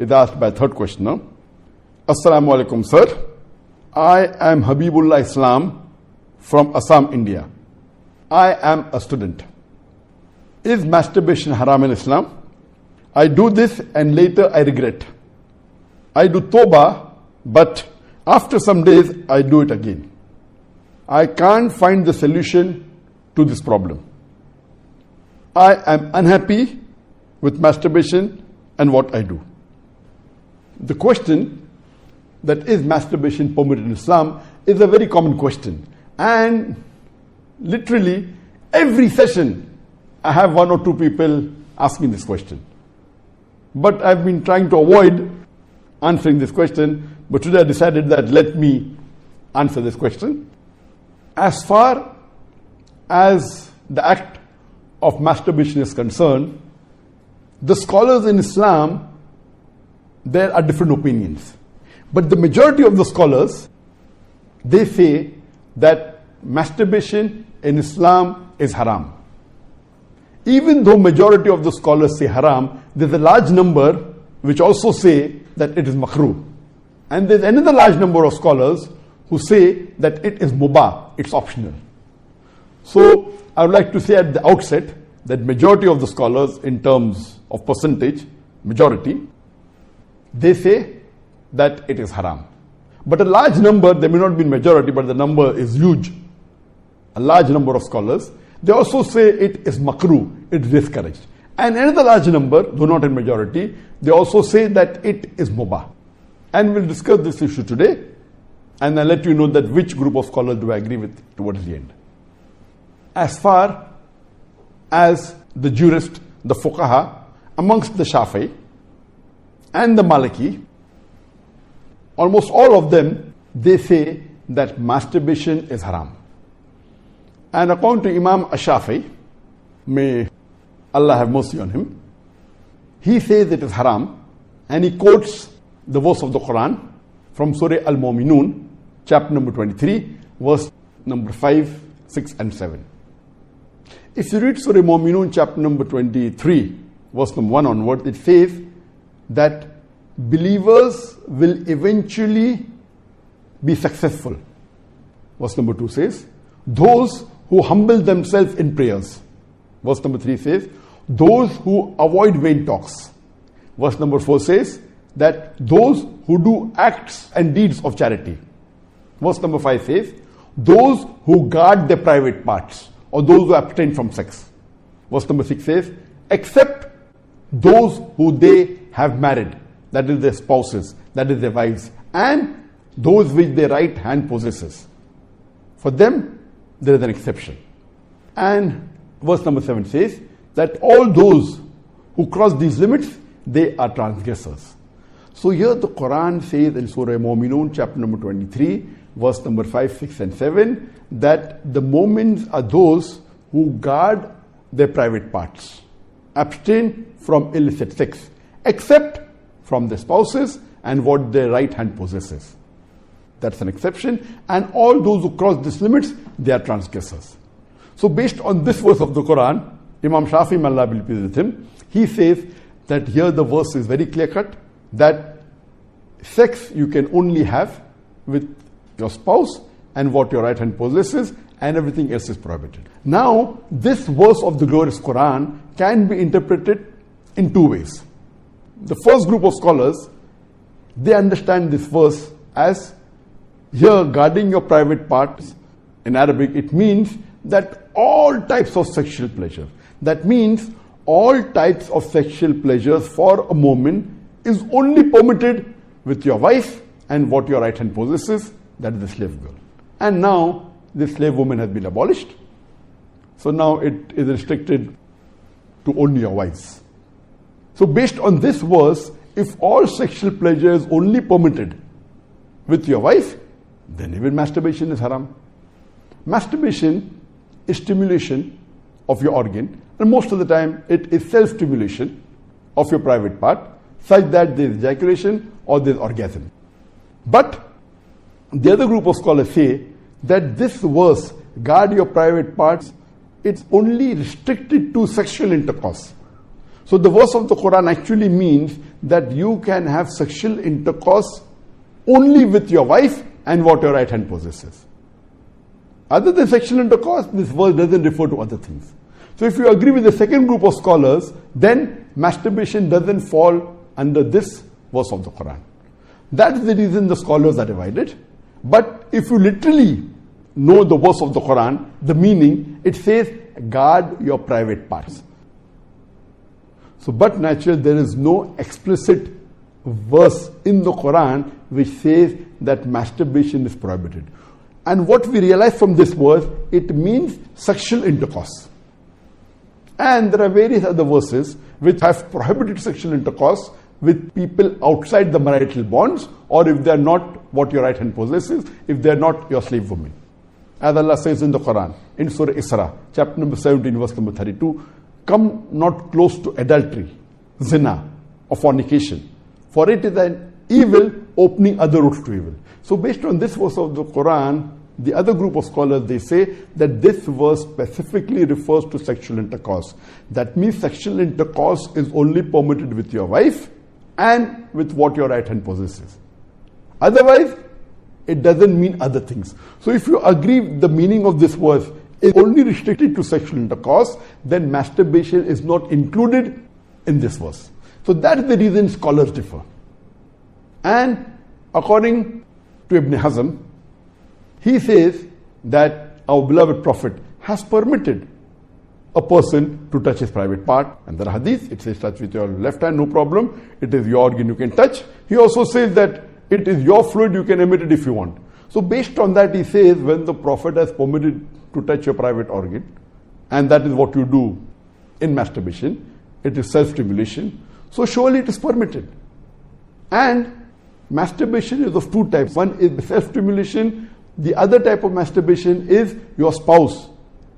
is asked by third questioner. Assalamu alaikum, sir. I am Habibullah Islam from Assam, India. I am a student. Is masturbation haram in Islam? I do this and later I regret. I do tawbah, but after some days I do it again. I can't find the solution to this problem. I am unhappy with masturbation and what I do. The question that is masturbation permitted in Islam is a very common question. And literally every session I have one or two people asking this question. But I've been trying to avoid answering this question, but today I decided that let me answer this question. As far as the act of masturbation is concerned, the scholars in Islam, there are different opinions. But the majority of the scholars, they say that masturbation in Islam is haram. Even though majority of the scholars say haram, there's a large number which also say that it is makruh. And there's another large number of scholars who say that it is mubah, it's optional. So I would like to say at the outset that majority of the scholars in terms of percentage, majority, they say that it is haram. But a large number, they may not be majority, but the number is huge. A large number of scholars, they also say it is makruh, it is discouraged. And another large number, though not in majority, they also say that it is mubah. And we'll discuss this issue today, and I'll let you know that which group of scholars do I agree with towards the end. As far as the jurist, the fuqaha, amongst the Shafi'i and the Maliki, almost all of them, they say that masturbation is haram. And according to Imam Ash-Shafi'i, may Allah have mercy on him, he says it is haram, and he quotes the verse of the Quran from Surah Al-Mu'minun, chapter number 23, verse number 5, 6 and 7. If you read Surah Al-Mu'minun, chapter number 23, verse number 1 onward, it says that believers will eventually be successful. Verse number 2 says, those who humble themselves in prayers. Verse number 3 says, those who avoid vain talks. Verse number 4 says that those who do acts and deeds of charity. Verse number 5 says, those who guard their private parts, or those who abstain from sex. Verse number 6 says, except those who they have married, that is their spouses, that is their wives, and those which their right hand possesses. For them, there is an exception. And verse number 7 says that all those who cross these limits, they are transgressors. So here the Quran says in Surah Mu'minun, chapter number 23, verse number 5, 6 and 7, that the mu'mins are those who guard their private parts, abstain from illicit sex, except from their spouses and what their right hand possesses. That's an exception. And all those who cross these limits, they are transgressors. So based on this verse of the Quran, Imam Shafi'i, may Allah be pleased with him, he says that here the verse is very clear cut, that sex you can only have with your spouse and what your right hand possesses, and everything else is prohibited. Now, this verse of the glorious Quran can be interpreted in two ways. The first group of scholars, they understand this verse as here guarding your private parts. In Arabic, it means that all types of sexual pleasure. That means all types of sexual pleasures for a moment is only permitted with your wife and what your right hand possesses, that is the slave girl. And now the slave woman has been abolished. So now it is restricted to only your wives. So based on this verse, if all sexual pleasure is only permitted with your wife, then even masturbation is haram. Masturbation is stimulation of your organ, and most of the time it is self-stimulation of your private part, such that there is ejaculation or there is orgasm. But the other group of scholars say that this verse, guard your private parts, it's only restricted to sexual intercourse. So the verse of the Quran actually means that you can have sexual intercourse only with your wife and what your right hand possesses. Other than sexual intercourse, this verse doesn't refer to other things. So if you agree with the second group of scholars, then masturbation doesn't fall under this verse of the Quran. That is the reason the scholars are divided. But if you literally know the verse of the Quran, the meaning, it says, guard your private parts. So, but naturally, there is no explicit verse in the Quran which says that masturbation is prohibited. And what we realize from this verse, it means sexual intercourse. And there are various other verses which have prohibited sexual intercourse with people outside the marital bonds, or if they are not what your right hand possesses, if they are not your slave woman. As Allah says in the Quran, in Surah Isra, chapter number 17, verse number 32, come not close to adultery, zina, or fornication, for it is an evil opening other routes to evil. So based on this verse of the Quran, the other group of scholars, they say that this verse specifically refers to sexual intercourse. That means sexual intercourse is only permitted with your wife and with what your right hand possesses. Otherwise, it doesn't mean other things. So if you agree the meaning of this verse is only restricted to sexual intercourse, then masturbation is not included in this verse. So that's the reason scholars differ. And according to Ibn Hazm, he says that our beloved Prophet has permitted a person to touch his private part. And there are hadith, it says touch with your left hand, no problem. It is your organ, you can touch. He also says that it is your fluid, you can emit it if you want. So based on that, he says when the Prophet has permitted to touch your private organ, and that is what you do in masturbation, it is self-stimulation, so surely it is permitted. And masturbation is of two types. One is self-stimulation. The other type of masturbation is your spouse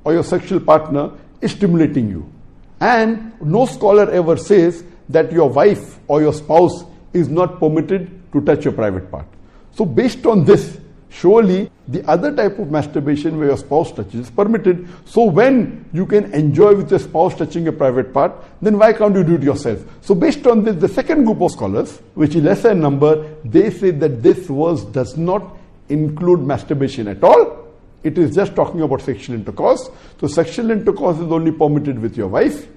or your sexual partner is stimulating you. And no scholar ever says that your wife or your spouse is not permitted to touch your private part. So based on this, surely the other type of masturbation where your spouse touches is permitted. So when you can enjoy with your spouse touching your private part, then why can't you do it yourself? So based on this, the second group of scholars, which is lesser in number, they say that this verse does not include masturbation at all. It is just talking about sexual intercourse. So sexual intercourse is only permitted with your wife,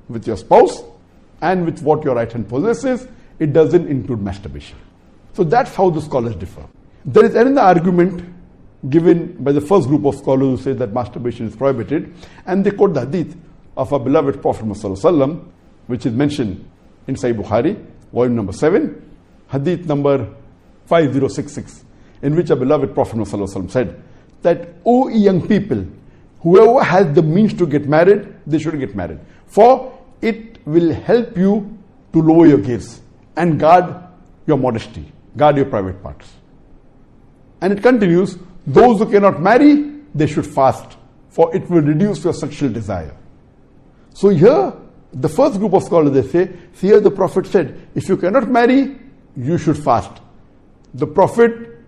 with your spouse, and with what your right hand possesses. It doesn't include masturbation. So that's how the scholars differ. There is another argument given by the first group of scholars who say that masturbation is prohibited, and they quote the hadith of our beloved Prophet ﷺ, which is mentioned in Sahih Bukhari, volume number 7, hadith number 5066, in which our beloved Prophet ﷺ said that, O young people, whoever has the means to get married, they should get married. For it will help you to lower your gaze and guard your modesty, guard your private parts. And it continues, those who cannot marry, they should fast, for it will reduce your sexual desire. So here, the first group of scholars, they say, here the Prophet said, if you cannot marry, you should fast. The Prophet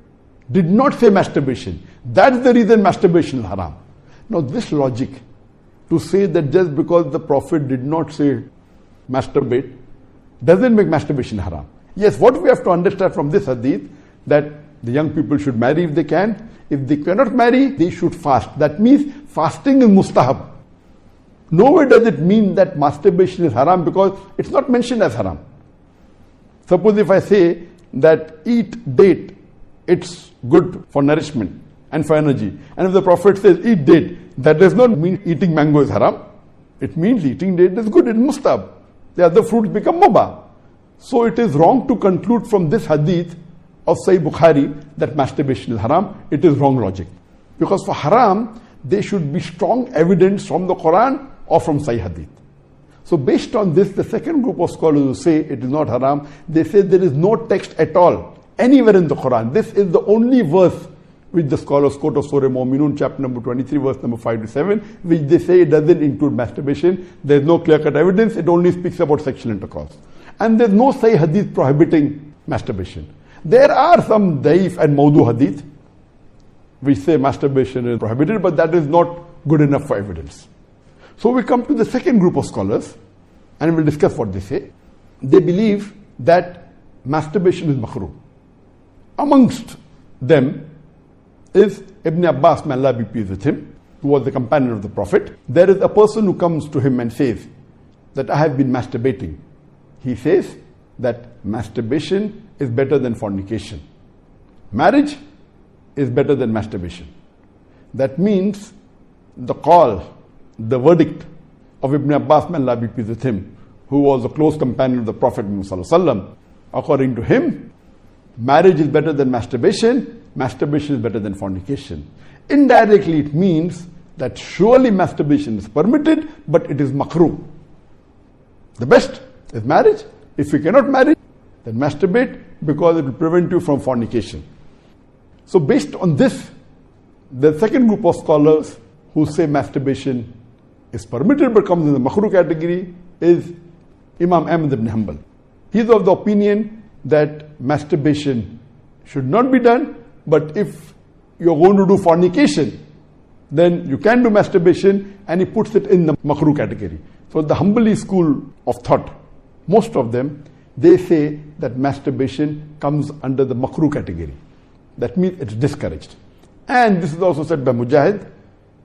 did not say masturbation. That's the reason masturbation is haram. Now this logic, to say that just because the Prophet did not say masturbate, doesn't make masturbation haram. Yes, what we have to understand from this hadith, that the young people should marry if they can. If they cannot marry, they should fast. That means fasting is mustahab. Nowhere does it mean that masturbation is haram, because it's not mentioned as haram. Suppose if I say that eat date, it's good for nourishment and for energy. And if the Prophet says eat date, that does not mean eating mango is haram. It means eating date is good, it's mustahab. The other fruits become mubah. So it is wrong to conclude from this hadith of Sahih Bukhari that masturbation is haram. It is wrong logic. Because for haram, there should be strong evidence from the Quran or from Sahih hadith. So based on this, the second group of scholars who say it is not haram, they say there is no text at all anywhere in the Quran. This is the only verse which the scholars quote of Surah Mu'minun, chapter number 23, verse number 5 to 7, which they say it doesn't include masturbation. There is no clear-cut evidence. It only speaks about sexual intercourse. And there is no Sahih hadith prohibiting masturbation. There are some daif and mawdu hadith which say masturbation is prohibited, but that is not good enough for evidence. So we come to the second group of scholars, and we'll discuss what they say. They believe that masturbation is makruh. Amongst them is Ibn Abbas, may Allah be pleased with him, who was the companion of the Prophet. There is a person who comes to him and says that I have been masturbating. He says that masturbation is better than fornication. Marriage is better than masturbation. That means the call, the verdict of Ibn Abbas, may Allah be pleased with him, who was a close companion of the Prophet Muhammad, according to him, marriage is better than masturbation, masturbation is better than fornication. Indirectly it means that surely masturbation is permitted, but it is makruh. The best is marriage. If you cannot marry, then masturbate, because it will prevent you from fornication. So based on this, the second group of scholars who say masturbation is permitted but comes in the makruh category is Imam Ahmad ibn Hanbal. He is of the opinion that masturbation should not be done, but if you're going to do fornication, then you can do masturbation, and he puts it in the makruh category. So the Hanbali school of thought, most of them, they say that masturbation comes under the makruh category. That means it's discouraged. And this is also said by Mujahid.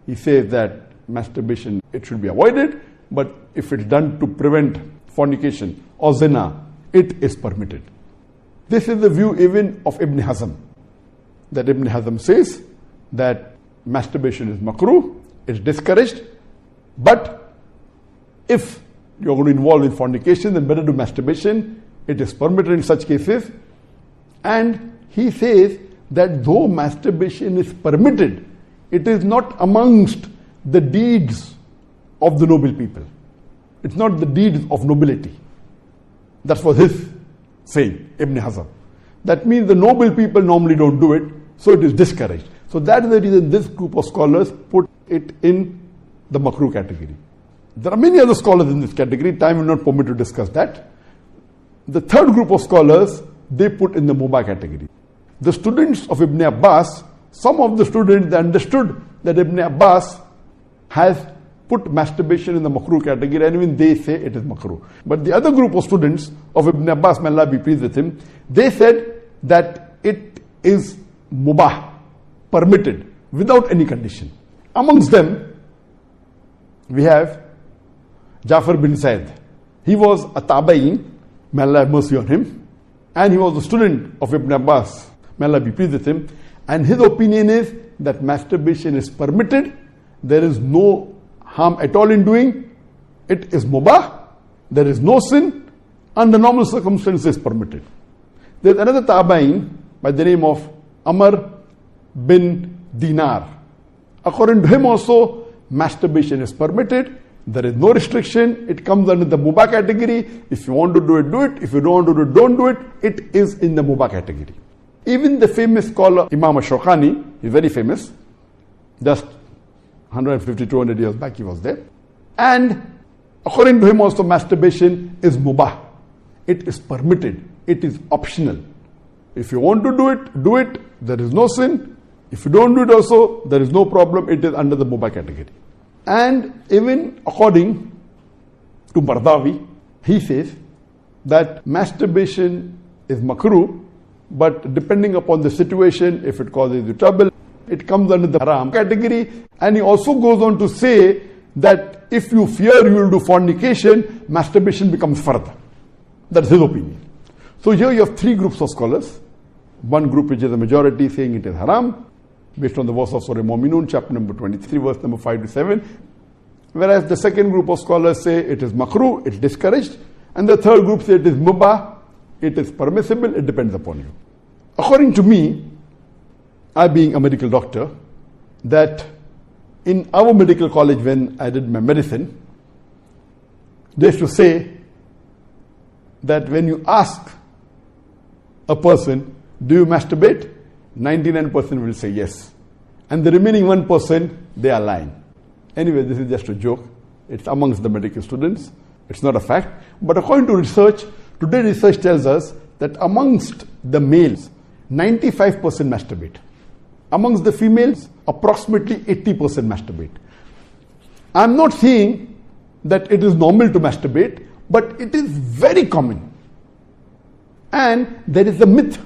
He says that masturbation, it should be avoided, but if it's done to prevent fornication or zina, it is permitted. This is the view even of Ibn Hazm. That Ibn Hazm says that masturbation is makruh, it's discouraged, but if you're going to involve in fornication, then better do masturbation. It is permitted in such cases. And he says that though masturbation is permitted, it is not amongst the deeds of the noble people. It's not the deeds of nobility. That was his saying, Ibn Hazm. That means the noble people normally don't do it, so it is discouraged. So that is the reason this group of scholars put it in the makruh category. There are many other scholars in this category. Time will not permit to discuss that. The third group of scholars, they put in the mubah category. The students of Ibn Abbas, some of the students, they understood that Ibn Abbas has put masturbation in the makruh category, and even they say it is makruh. But the other group of students of Ibn Abbas, may Allah be pleased with him, they said that it is mubah, permitted, without any condition. Amongst them, we have Jafar bin Zaid. He was a tabi'in, may Allah have mercy on him, and he was a student of Ibn Abbas, may Allah be pleased with him, and his opinion is that masturbation is permitted, there is no harm at all in doing, it is mubah, there is no sin, under normal circumstances permitted. There is another tabi'in by the name of Amr bin Dinar. According to him also, masturbation is permitted, there is no restriction, it comes under the mubah category. If you want to do it, do it. If you don't want to do it, don't do it. It is in the mubah category. Even the famous scholar Imam Shawkani, he's very famous, just 150, 200 years back he was there. And according to him also, masturbation is mubah. It is permitted. It is optional. If you want to do it, do it. There is no sin. If you don't do it also, there is no problem. It is under the mubah category. And even according to Mardawi, he says that masturbation is makruh, but depending upon the situation, if it causes you trouble, it comes under the haram category. And he also goes on to say that if you fear you will do fornication, masturbation becomes fardh. That's his opinion. So here you have three groups of scholars. One group which is a majority saying it is haram, based on the verse of Surah Mu'minun, chapter number 23, verse number 5 to 7. Whereas the second group of scholars say it is makruh, it's discouraged. And the third group say it is mubah, it is permissible, it depends upon you. According to me, I being a medical doctor, that in our medical college when I did my medicine, they used to say that when you ask a person, do you masturbate? 99% will say yes. And the remaining 1%, they are lying. Anyway, this is just a joke. It's amongst the medical students. It's not a fact. But according to research, today research tells us that amongst the males, 95% masturbate. Amongst the females, approximately 80% masturbate. I'm not saying that it is normal to masturbate. But it is very common. And there is a myth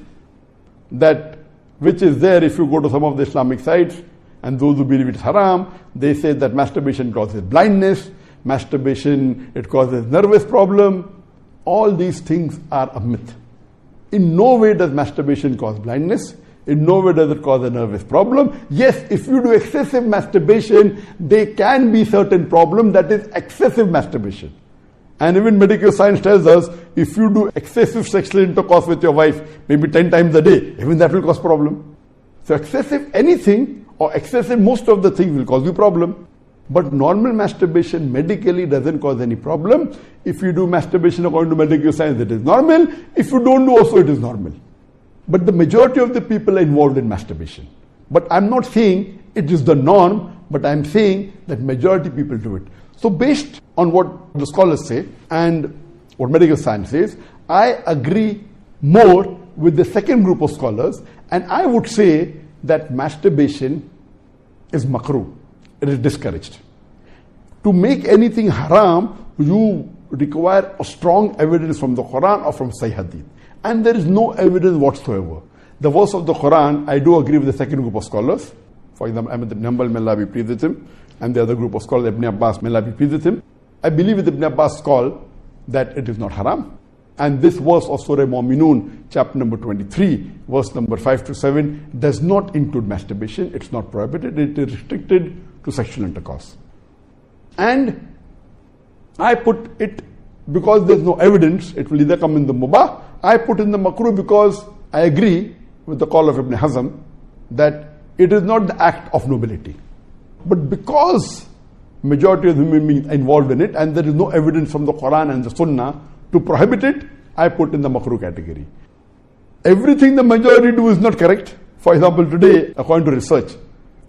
that which is there if you go to some of the Islamic sites, and those who believe it's haram, they say that masturbation causes blindness, masturbation, it causes nervous problem. All these things are a myth. In no way does masturbation cause blindness. In no way does it cause a nervous problem. Yes, if you do excessive masturbation, there can be certain problem, that is excessive masturbation. And even medical science tells us, if you do excessive sexual intercourse with your wife, maybe 10 times a day, even that will cause problem. So excessive anything or excessive most of the things will cause you problem. But normal masturbation medically doesn't cause any problem. If you do masturbation according to medical science, it is normal. If you don't do also, it is normal. But the majority of the people are involved in masturbation. But I'm not saying it is the norm, but I'm saying that majority people do it. So based on what the scholars say and what medical science says, I agree more with the second group of scholars, and I would say that masturbation is makruh. It is discouraged. To make anything haram, you require a strong evidence from the Quran or from Sahih Hadith. And there is no evidence whatsoever. The verse of the Quran, I do agree with the second group of scholars. For example, Ahmad ibn Hanbal, may Allah be pleased with him, and the other group of scholars, Ibn Abbas, may Allah be pleased with him. I believe with Ibn Abbas' call that it is not haram. And this verse of Surah Mu'minun, chapter number 23, verse number 5 to 7, does not include masturbation. It's not prohibited. It is restricted to sexual intercourse. And I put it because there's no evidence. It will either come in the mubah. I put in the makruh because I agree with the call of Ibn Hazm that it is not the act of nobility. But because majority of human beings are involved in it and there is no evidence from the Quran and the Sunnah to prohibit it, I put in the makruh category. Everything the majority do is not correct. For example, today, according to research,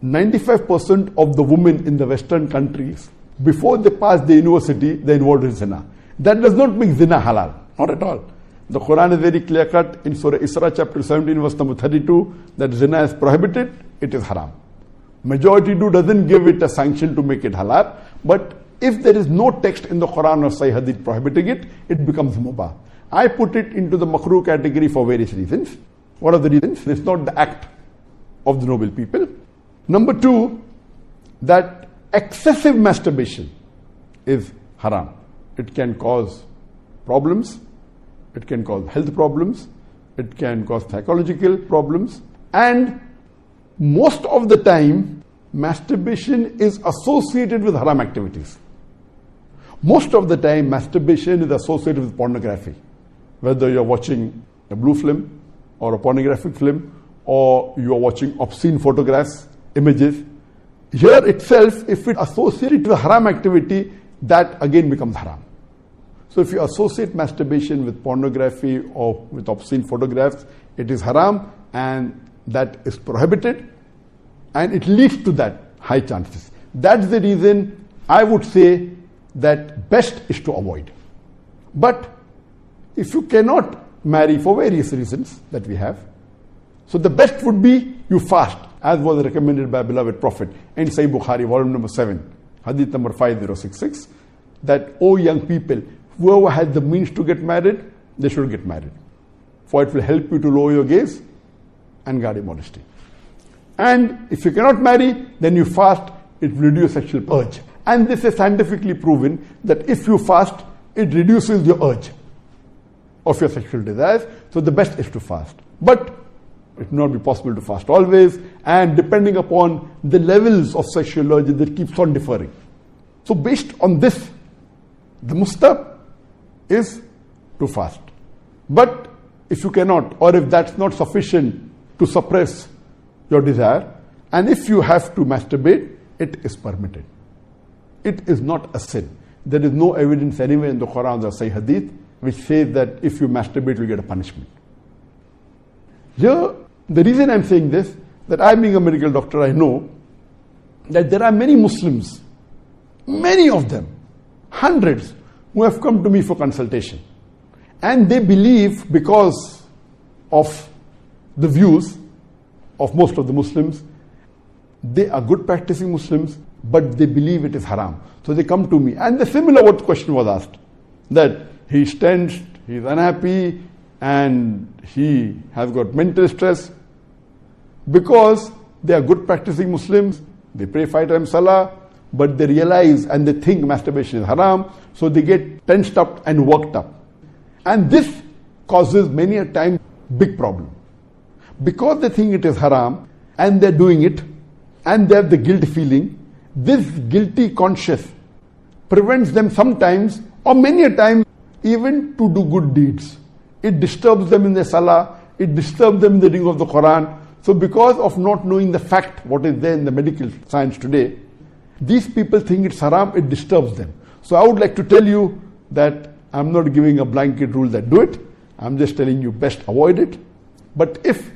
95% of the women in the Western countries, before they pass the university, they are involved in zina. That does not make zina halal. Not at all. The Quran is very clear cut in Surah Isra chapter 17 verse number 32 that zina is prohibited, it is haram. Majority doesn't give it a sanction to make it halal, but if there is no text in the Quran or Sahih Hadith prohibiting it, it becomes mubah. I put it into the makruh category for various reasons. What are the reasons? It's not the act of the noble people. Number two, that excessive masturbation is haram. It can cause problems. It can cause health problems. It can cause psychological problems. And most of the time, masturbation is associated with haram activities. Most of the time, masturbation is associated with pornography. Whether you're watching a blue film or a pornographic film, or you're watching obscene photographs, images. Here itself, if it associated with haram activity, that again becomes haram. So if you associate masturbation with pornography or with obscene photographs, it is haram and that is prohibited and it leads to that high chances. That's the reason I would say that best is to avoid. But if you cannot marry for various reasons that we have, so the best would be you fast, as was recommended by beloved Prophet in Sahih Bukhari, volume number 7, hadith number 5066, that, O young people, whoever has the means to get married, they should get married. For it will help you to lower your gaze and guard your modesty. And if you cannot marry, then you fast, it will reduce sexual urge. And this is scientifically proven that if you fast, it reduces your urge of your sexual desires. So the best is to fast. But it will not be possible to fast always, and depending upon the levels of sexual urge, that keeps on differing. So based on this, the mustahab is to fast. But if you cannot, or if that's not sufficient to suppress your desire, and if you have to masturbate, it is permitted. It is not a sin. There is no evidence anywhere in the Quran or Sahih Hadith which says that if you masturbate, you get a punishment. Here, the reason I'm saying this, that I being a medical doctor, I know that there are many Muslims, many of them, hundreds, who have come to me for consultation. And they believe, because of the views of most of the Muslims, they are good practicing Muslims, but they believe it is haram. So they come to me. And the similar what question was asked. that he's tensed, he's unhappy, and he has got mental stress because they are good practicing Muslims, they pray 5 times salah, but they realize and they think masturbation is haram, so they get tensed up and worked up. And this causes many a time big problem. Because they think it is haram and they're doing it and they have the guilt feeling, this guilty conscience prevents them sometimes or many a time even to do good deeds. It disturbs them in their salah, it disturbs them in the reading of the Quran. So because of not knowing the fact, what is there in the medical science today, these people think it's haram, it disturbs them. So I would like to tell you that I'm not giving a blanket rule that do it. I'm just telling you best avoid it. But if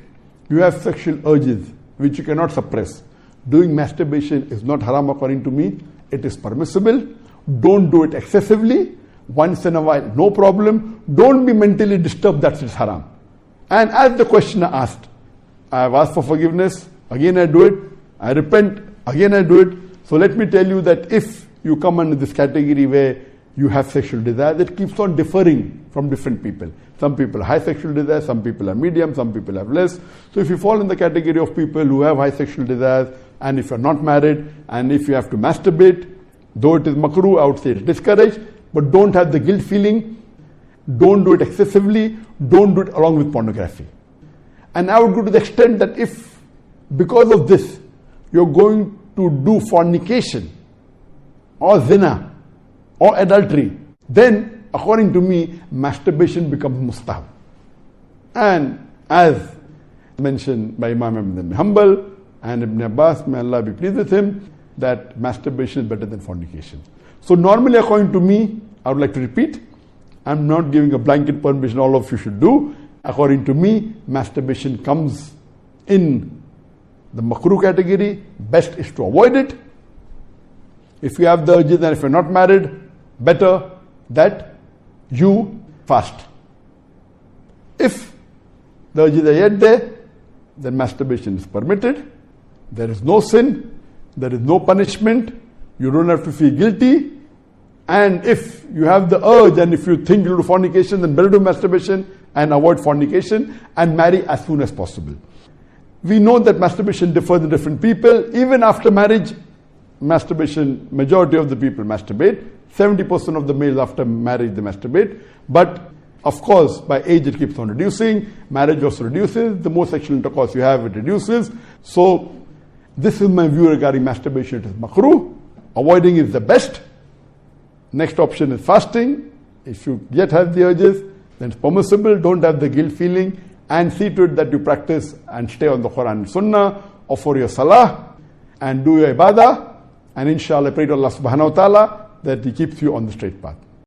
you have sexual urges which you cannot suppress, doing masturbation is not haram according to me. It is permissible. Don't do it excessively. Once in a while, no problem. Don't be mentally disturbed that it's haram. And as the questioner asked, I have asked for forgiveness, again I do it. I repent, again I do it. So let me tell you that if you come under this category where you have sexual desire, that keeps on differing from different people. Some people have high sexual desire, some people have medium, some people have less. So if you fall in the category of people who have high sexual desires, and if you're not married, and if you have to masturbate, though it is makruh, I would say it's discouraged, but don't have the guilt feeling, don't do it excessively, don't do it along with pornography. And I would go to the extent that if, because of this, you're going to do fornication, or zina, or adultery, then, according to me, masturbation becomes mustahab. And as mentioned by Imam Ibn Hanbal and Ibn Abbas, may Allah be pleased with him, that masturbation is better than fornication. So normally, according to me, I would like to repeat, I'm not giving a blanket permission all of you should do. According to me, masturbation comes in the makruh category. Best is to avoid it. If you have the urges and if you're not married, better that you fast. If the urges are yet there, then masturbation is permitted. There is no sin, there is no punishment, you don't have to feel guilty. And if you have the urge and if you think you'll do fornication, then better do masturbation and avoid fornication and marry as soon as possible. We know that masturbation differs in different people. Even after marriage, masturbation, majority of the people masturbate. 70% of the males after marriage, they masturbate. But of course, by age it keeps on reducing. Marriage also reduces. The more sexual intercourse you have, it reduces. So this is my view regarding masturbation. It is makruh. Avoiding is the best. Next option is fasting. If you yet have the urges, then it's permissible. Don't have the guilt feeling. And see to it that you practice and stay on the Quran and Sunnah, or for your salah, and do your ibadah. And inshallah, pray to Allah subhanahu wa ta'ala that He keeps you on the straight path.